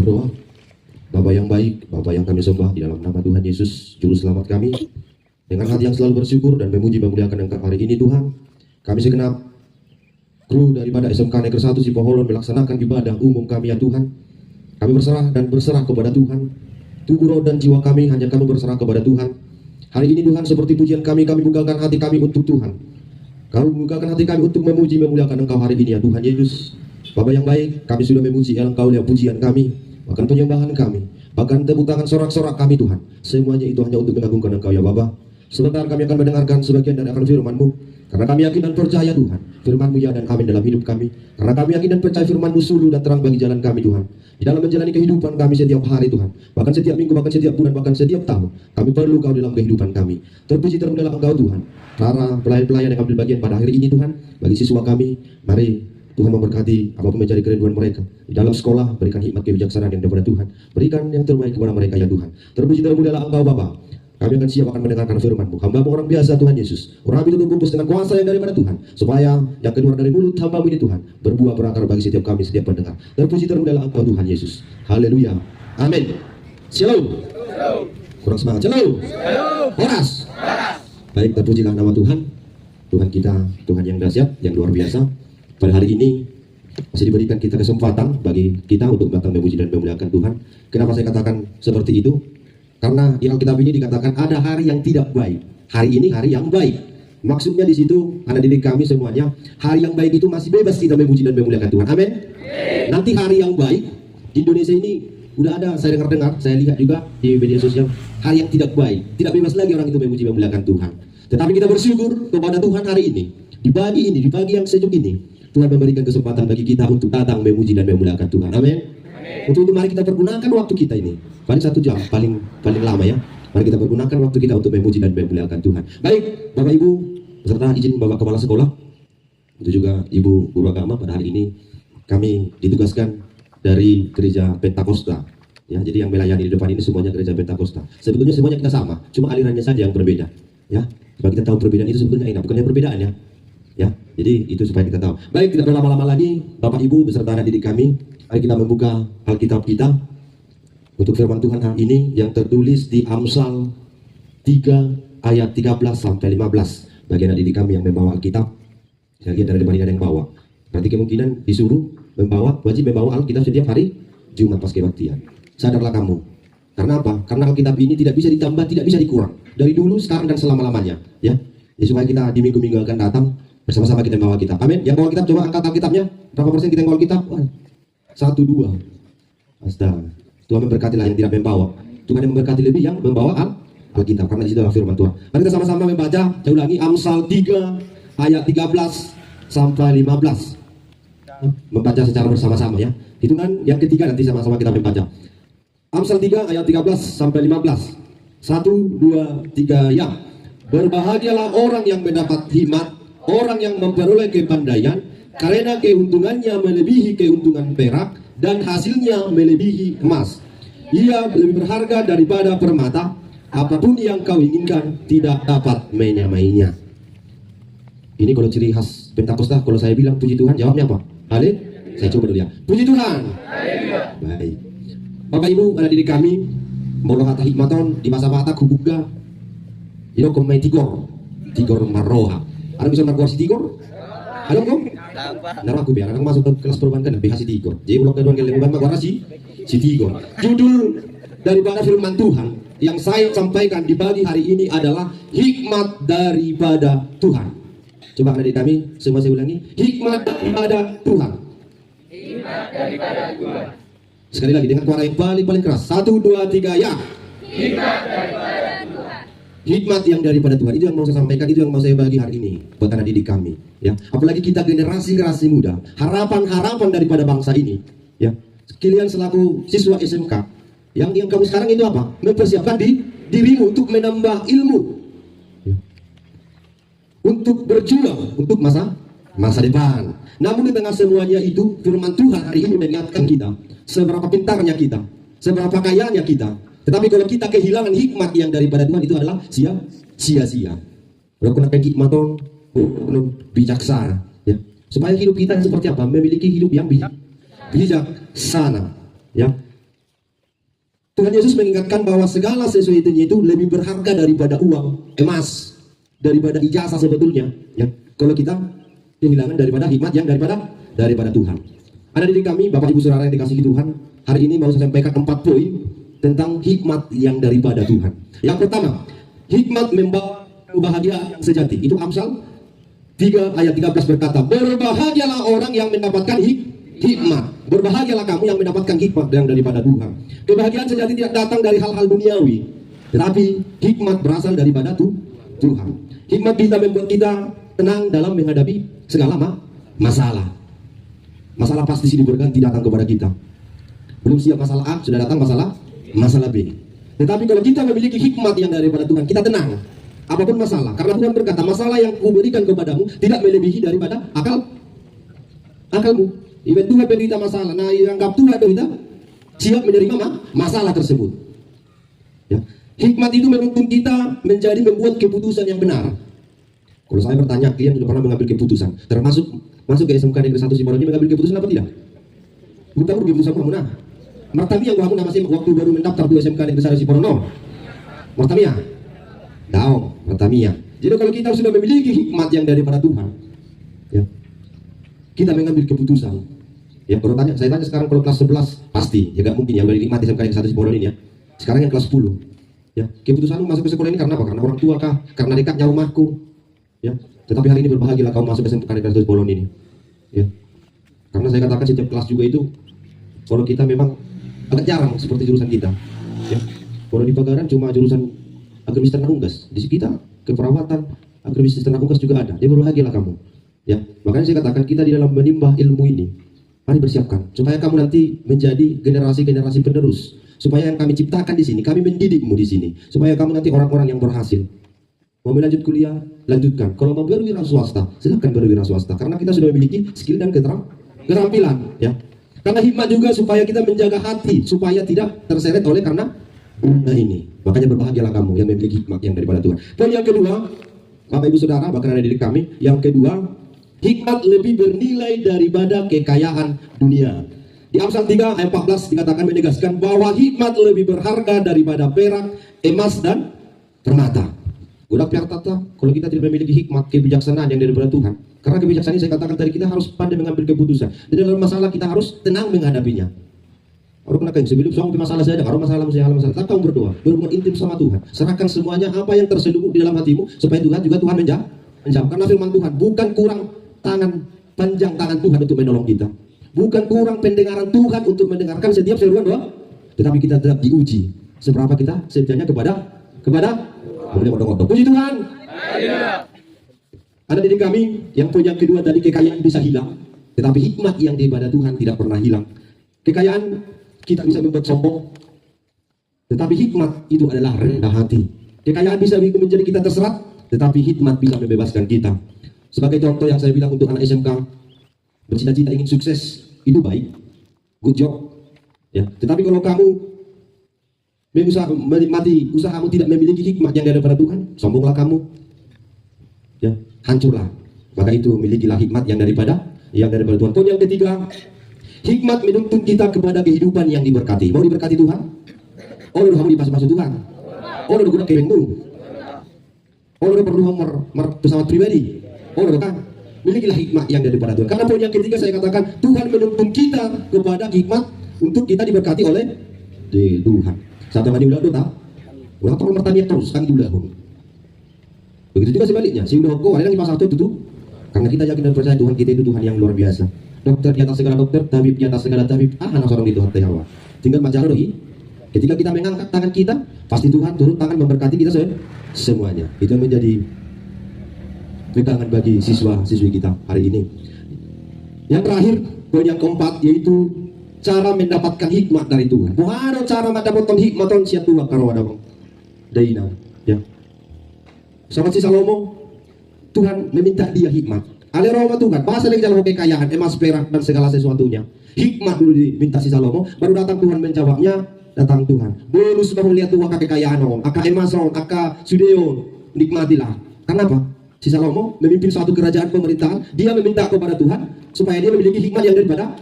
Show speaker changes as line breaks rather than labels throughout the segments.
berdoa. Bapa yang baik, Bapa yang kami sembah di dalam nama Tuhan Yesus, Juru Selamat kami. Dengan hati yang selalu bersyukur dan memuji memuliakan Engkau hari ini Tuhan, kami segenap kru daripada SMK Negeri 1 Sipoholon melaksanakan ibadah umum kami ya Tuhan. Kami berserah kepada Tuhan. Tubuh, roh, dan jiwa kami hanya kami berserah kepada Tuhan. Hari ini Tuhan, seperti pujian kami bukakan hati kami untuk Tuhan. Kami bukakan hati kami untuk memuji memuliakan Engkau hari ini ya Tuhan Yesus. Bapa yang baik, kami sudah memuji Engkau lihat pujian kami, bahkan penyembahan kami, bahkan tepuk tangan sorak-sorak kami Tuhan. Semuanya itu hanya untuk mengagungkan Engkau ya Bapa. Sebentar kami akan mendengarkan sebagian dari akan firman-Mu, karena kami yakin dan percaya Tuhan, firman-Mu ya dan amin dalam hidup kami. Karena kami yakin dan percaya firman-Mu suluh dan terang bagi jalan kami Tuhan, di dalam menjalani kehidupan kami setiap hari Tuhan, bahkan setiap minggu, bahkan setiap bulan, bahkan setiap tahun. Kami perlu Kau dalam kehidupan kami. Terpuji termulialah Engkau Tuhan. Para pelayan-pelayan yang ambil bagian pada hari ini Tuhan, bagi siswa kami, mari Tuhan memberkati apapun menjadi kerinduan mereka di dalam sekolah. Berikan hikmat kebijaksanaan yang daripada Tuhan, berikan yang terbaik kepada mereka ya Tuhan. Terpuji termulialah Engkau Bapa. Kami akan siap akan mendengarkan firman-Mu. Hamba-Mu orang biasa Tuhan Yesus, orang itu terbungkus dengan kuasa yang daripada Tuhan, supaya yang keluar dari mulut hamba-Mu ini Tuhan berbuah berakar bagi setiap kami, setiap pendengar. Terpuji termulialah Engkau Tuhan Yesus. Haleluya, amin. Shalom. Kurang semangat. Shalom. Horas. Baik, terpujilah nama Tuhan. Tuhan kita, Tuhan yang dahsyat, yang luar biasa. Pada hari ini masih diberikan kita kesempatan bagi kita untuk datang memuji dan memuliakan Tuhan. Kenapa saya katakan seperti itu? Karena di Alkitab ini dikatakan ada hari yang tidak baik. Hari ini hari yang baik. Maksudnya di situ anak didik kami semuanya, hari yang baik itu masih bebas kita memuji dan memuliakan Tuhan. Amin. Nanti hari yang baik di Indonesia ini udah ada, saya dengar, saya lihat juga di media sosial, hari yang tidak baik. Tidak bebas lagi orang itu memuji memuliakan Tuhan. Tetapi kita bersyukur kepada Tuhan hari ini. Di pagi yang sejuk ini, Tuhan memberikan kesempatan bagi kita untuk datang memuji dan memuliakan Tuhan. Amin. Untuk itu mari kita pergunakan waktu kita ini, paling 1 jam, paling lama ya. Mari kita pergunakan waktu kita untuk memuji dan memuliakan Tuhan. Baik, Bapak Ibu, beserta izin Bapak Kepala Sekolah, itu juga Ibu Guru Agama, pada hari ini kami ditugaskan dari Gereja Pentakosta. Ya, jadi yang melayani di depan ini semuanya Gereja Pentakosta. Sebetulnya semuanya kita sama, cuma alirannya saja yang berbeda. Ya, supaya kita tahu perbedaan itu sebetulnya enak, bukannya perbedaan ya. Ya, jadi itu supaya kita tahu. Baik, tidak berlama-lama lagi, Bapak Ibu beserta anak didik kami, mari kita membuka Alkitab kita untuk firman Tuhan hari ini yang tertulis di Amsal 3 ayat 13 sampai 15. Bagi anak didik kami yang membawa Alkitab, saya lihat dari depan ini ada yang bawa. Berarti kemungkinan disuruh wajib membawa Alkitab setiap hari Jumat pas kebaktian. Sadarlah kamu. Karena apa? Karena Alkitab ini tidak bisa ditambah, tidak bisa dikurang. Dari dulu, sekarang, dan selama-lamanya. Ya, supaya kita di minggu-minggu akan datang bersama-sama kita membawa kitab. Amin. Yang bawa kitab coba angkat Alkitabnya. Berapa persen kita yang bawa kitab? 1, 2. Astaga. Tuhan memberkatilah yang tidak membawa. Tuhan yang memberkati lebih yang membawa Alkitab, karena di situ adalah firman Tuhan. Mari kita sama-sama membaca. Saya ulangi, Amsal 3 ayat 13 sampai 15. Membaca secara bersama-sama ya. Hitungan yang ketiga nanti sama-sama kita membaca. Amsal 3 ayat 13 sampai 15. 1, 2, 3 ya. Berbahagialah orang yang mendapat hikmat, orang yang memperoleh kepandaian, karena keuntungannya melebihi keuntungan perak dan hasilnya melebihi emas. Ia lebih berharga daripada permata. Apapun yang kau inginkan tidak dapat menyamainya. Ini kalau ciri khas Pentakosta, kalau saya bilang puji Tuhan, jawabnya apa? Haleluya. Saya coba dulu ya. Puji Tuhan. Baik. Bapak Ibu, anak didik kami, molo hata hikmaton di masa mata kubuka. Ino komai tigor maroha. Ada bisa narkosi tigor? Halo kok? Nara aku biar anak masuk ke kelas perbankan dan BH si tigor. Jadi ulok kedua yang lebih banyak warna si tigor. Judul daripada firman Tuhan yang saya sampaikan di pagi hari ini adalah hikmat daripada Tuhan. Coba adik kami semua saya ulangi, hikmat daripada Tuhan. Hikmat daripada Tuhan. Sekali lagi dengan suara yang paling keras. 1, 2, 3 ya. Hikmat daripada Tuhan. Hikmat yang daripada Tuhan, itu yang mau saya sampaikan, itu yang mau saya bagi hari ini buat anak didik kami ya. Apalagi kita generasi muda, harapan daripada bangsa ini ya. Kalian selaku siswa SMK yang kamu sekarang itu apa? Mempersiapkan dirimu untuk menambah ilmu ya. Untuk berjuang untuk masa depan. Namun di tengah semuanya itu, firman Tuhan hari ini mengingatkan kita seberapa pintarnya kita, seberapa kayanya kita. Tetapi kalau kita kehilangan hikmat yang daripada Tuhan, itu adalah sia-sia. Kalau kena hikmaton, bijaksana, ya. Supaya hidup kita seperti apa? Memiliki hidup yang bijaksana, ya. Tuhan Yesus mengingatkan bahwa segala sesuatunya itu lebih berharga daripada uang, emas, daripada ijazah sebetulnya. Ya, kalau kita kehilangan daripada hikmat yang daripada Tuhan. Ada di kami, Bapak Ibu Saudara yang dikasihi Tuhan, hari ini mau saya sampaikan 4 poin tentang hikmat yang daripada Tuhan. Yang pertama, hikmat membawa kebahagiaan yang sejati. Itu Amsal 3 ayat 13 berkata, berbahagialah orang yang mendapatkan hikmat. Berbahagialah kamu yang mendapatkan hikmat yang daripada Tuhan. Kebahagiaan sejati tidak datang dari hal-hal duniawi, tetapi hikmat berasal daripada Tuhan. Hikmat bisa membuat kita tenang dalam menghadapi segala masalah. Masalah pasti silih berganti datang kepada kita. Belum siap masalah A, sudah datang masalah B. Tetapi kalau kita memiliki hikmat yang daripada Tuhan, kita tenang apapun masalah. Karena Tuhan berkata, masalah yang kuberikan kepadamu tidak melebihi daripada akalmu. Even Tuhan berita masalah, nah yang anggap Tuhan berita siap menerima masalah tersebut. Ya. Hikmat itu menuntun kita menjadi membuat keputusan yang benar. Kalau saya bertanya, kalian sudah pernah mengambil keputusan, termasuk masuk ke SMK Negeri 1 Sipono ini, mengambil keputusan apa tidak? Bukan keputusan kamu nah. Martamia kamu masih waktu baru mendaftar di SMK Negeri 1 Sipono. Martamia. Tahu, Martamia. Jadi kalau kita sudah memiliki hikmat yang daripada Tuhan, ya, kita mengambil keputusan. Ya, kalau saya tanya sekarang kalau kelas 11 pasti, ya gak mungkin ya udah dinikmati SMK Negeri 1 Sipono ini ya. Sekarang yang kelas 10. Ya, keputusanmu masuk ke sekolah ini karena apa? Karena orang tua kah? Karena dekatnya rumahku. Ya, tetapi hari ini berbahagialah kamu masuk ke SMK Negeri 1 Sipono ini. Ya. Karena saya katakan setiap kelas juga itu, kalau kita memang agak jarang seperti jurusan kita. Ya. Kalau di Pagaran cuma jurusan agraris ternak unggas. Di kita keperawatan agraris ternak unggas juga ada. Dia berbahagialah kamu. Ya, makanya saya katakan kita di dalam menimba ilmu ini, mari bersiapkan supaya kamu nanti menjadi generasi-generasi penerus. Supaya yang kami ciptakan di sini, kami mendidikmu di sini, supaya kamu nanti orang-orang yang berhasil. Mau lanjut kuliah, lanjutkan. Kalau mau berwira swasta, silakan berwira swasta. Karena kita sudah memiliki skill dan keterampilan. Ya. Karena hikmat juga supaya kita menjaga hati, supaya tidak terseret oleh karena benda ini. Makanya berbahagialah kamu yang memiliki hikmat yang daripada Tuhan. Poin yang kedua, Bapak Ibu Saudara, bahkan ada di kami, yang kedua, hikmat lebih bernilai daripada kekayaan dunia. Di Amsal 3 ayat 14 dikatakan menegaskan bahwa hikmat lebih berharga daripada perak, emas dan permata. Udah tata, kalau kita tidak memiliki hikmat, kebijaksanaan yang daripada Tuhan. Karena kebijaksanaan saya katakan tadi, kita harus pandai mengambil keputusan. Dan dalam masalah kita harus tenang menghadapinya. Orang kena kain sebelum soal masalah saya ada, kalau masalah tak kamu berdoa, berhubungan intim sama Tuhan. Serahkan semuanya apa yang terselubung di dalam hatimu, supaya Tuhan menjawab. Karena firman Tuhan bukan kurang panjang tangan Tuhan untuk menolong kita. Bukan kurang pendengaran Tuhan untuk mendengarkan setiap seruan doa, tetapi kita tetap diuji seberapa kita setianya kepada puji Tuhan. Ada diri kami yang poin yang kedua tadi, kekayaan bisa hilang, tetapi hikmat yang daripada Tuhan tidak pernah hilang. Kekayaan kita bisa membuat sombong, tetapi hikmat itu adalah rendah hati. Kekayaan bisa menjadi kita terserat, tetapi hikmat bisa membebaskan kita. Sebagai contoh yang saya bilang untuk anak SMK, bercita-cita ingin sukses, itu baik, good job. Ya, tetapi kalau kamu menikmati usahamu tidak memiliki hikmat yang daripada Tuhan, sombonglah kamu. Ya, hancurlah. Maka itu milikilah hikmat yang daripada Tuhan. Poin yang ketiga, hikmat menuntun kita kepada kehidupan yang diberkati. Mau diberkati Tuhan? Oh, lu kamu dipasang Tuhan. Oh, lu guna kebengmu. Oh, lu perlu pesawat pribadi. Oh, lu kan milikilah hikmat yang daripada Tuhan. Karena poin yang ketiga saya katakan, Tuhan menuntun kita kepada hikmat untuk kita diberkati oleh Tuhan. Satu kali ulah tak? Ulah tolong bertanya terus kan ulah. Begitu juga sebaliknya. Si udah kok ada yang pasal itu tuh. Karena kita yakin dan percaya Tuhan kita itu Tuhan yang luar biasa. Dokter di atas segala dokter, tabib di atas segala tabib. Anak seorang di Tuhan Hawa. Tinggal macam rohi. Ketika kita mengangkat tangan kita, pasti Tuhan turun tangan memberkati kita semuanya. Itu yang menjadi pegangan bagi siswa-siswi kita hari ini. Yang terakhir, poin yang keempat, yaitu cara mendapatkan hikmat dari Tuhan. Ada cara mendapatkan hikmat dari Tuhan kalau ada bang. Daina, ya. Sahabat si Salomo, Tuhan meminta dia hikmat. Ale Roma Tuhan, bahasa lagi dalam kekayaan, emas, perak dan segala sesuatunya. Hikmat dulu diminta si Salomo, baru datang Tuhan menjawabnya, datang Tuhan. Belum sudah melihat Tuhan kekayaan orang, aka emas orang, aka sudeon, nikmatilah. Kenapa? Si Salomo memimpin suatu kerajaan pemerintahan, dia meminta kepada Tuhan supaya dia memiliki hikmat yang daripada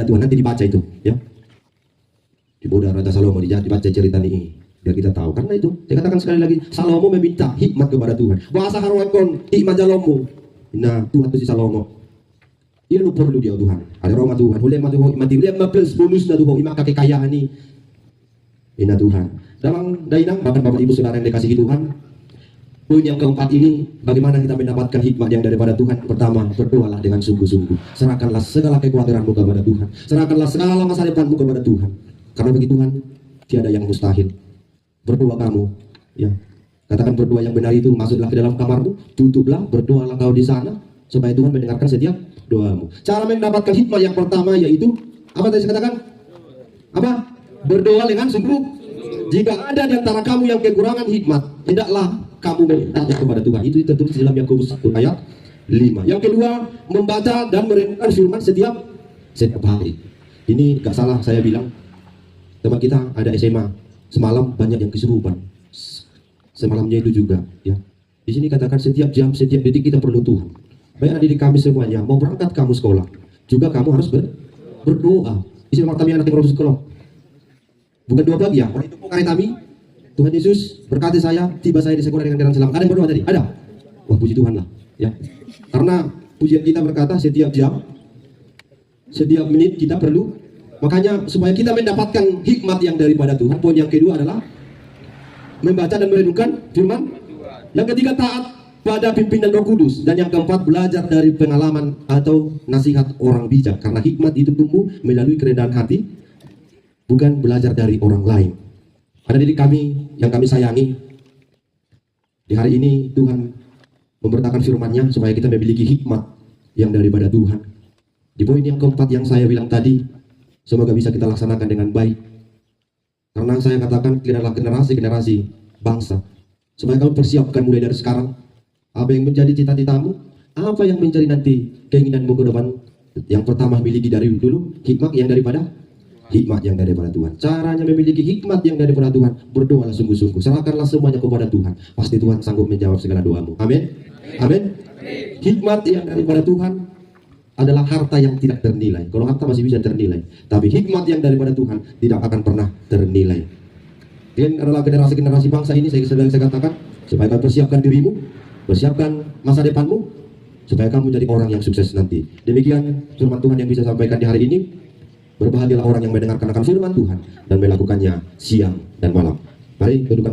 Tuhan. Nanti dibaca itu, ya. Udah Raja Salomo dibaca cerita ini biar kita tahu. Karena itu saya katakan sekali lagi, Salomo meminta hikmat kepada Tuhan. Bahasa haroekon hikmat Salomo. Nah Tuhan itu si Salomo. Ini lu perlu dia Tuhan. Ada Roma Tuhan. Boleh mati mati. Boleh plus bonus na Tuhan. Imak kekayaan ini. Ina Tuhan. Dalam dainang bahkan Bapak Ibu Saudara yang dikasihi Tuhan. Poin yang keempat ini, bagaimana kita mendapatkan hikmat yang daripada Tuhan? Pertama, berdoalah dengan sungguh-sungguh. Serahkanlah segala kekhawatiranmu kepada Tuhan. Serahkanlah segala masa depanmu kepada Tuhan. Karena bagi Tuhan tiada yang mustahil. Berdoa kamu, ya. Katakan berdoa yang benar itu, masuklah ke dalam kamarmu, tutuplah, berdoalah kau di sana, supaya Tuhan mendengarkan setiap doamu. Cara mendapatkan hikmat yang pertama yaitu apa tadi saya katakan? Apa? Berdoa dengan sungguh. Jika ada di antara kamu yang kekurangan hikmat, hendaklah kamu memintanya kepada Tuhan. Itu tertulis dalam Yakobus 1 ayat 5. Yang kedua, membaca dan merenungkan firman setiap hari. Ini gak salah saya bilang. Teman kita ada SMA, semalam banyak yang kesurupan. Semalamnya itu juga, ya. Di sini katakan setiap jam, setiap detik kita perlu Tuhan. Baik adik kami semuanya, mau berangkat kamu sekolah, juga kamu harus berdoa. Isi martami anak yang sekolah. Bukan dua bagi ya, orang itu kami kami. Tuhan Yesus berkati saya, tiba saya di sekolah dengan jalan selamat. Ada yang berdoa tadi? Ada? Wah puji Tuhan lah, ya. Karena pujian kita berkata setiap jam, setiap menit kita perlu. Makanya supaya kita mendapatkan hikmat yang daripada Tuhan, poin yang kedua adalah membaca dan merenungkan firman. Yang ketiga, taat pada pimpinan Roh Kudus. Dan yang keempat, belajar dari pengalaman atau nasihat orang bijak. Karena hikmat itu tumbuh melalui kerendahan hati, bukan belajar dari orang lain. Pada diri kami yang kami sayangi, di hari ini Tuhan memberitakan firman-Nya supaya kita memiliki hikmat yang daripada Tuhan. Di poin yang keempat yang saya bilang tadi, semoga bisa kita laksanakan dengan baik. Karena saya katakan generasi bangsa, supaya kamu persiapkan mulai dari sekarang apa yang menjadi cita-citamu, apa yang menjadi nanti keinginanmu ke depan. Yang pertama, miliki dari dulu hikmat yang daripada Tuhan. Caranya memiliki hikmat yang daripada Tuhan, berdoalah sungguh-sungguh, serahkanlah semuanya kepada Tuhan. Pasti Tuhan sanggup menjawab segala doamu. Amin. Amin. Hikmat yang daripada Tuhan adalah harta yang tidak ternilai. Kalau harta masih bisa ternilai, tapi hikmat yang daripada Tuhan tidak akan pernah ternilai. Dan adalah generasi bangsa ini, saya katakan, supaya kau persiapkan dirimu, persiapkan masa depanmu, supaya kamu menjadi orang yang sukses nanti. Demikian firman Tuhan yang bisa sampaikan di hari ini. Berbahagialah orang yang mendengarkan akan firman Tuhan dan melakukannya siang dan malam. Mari kedudukan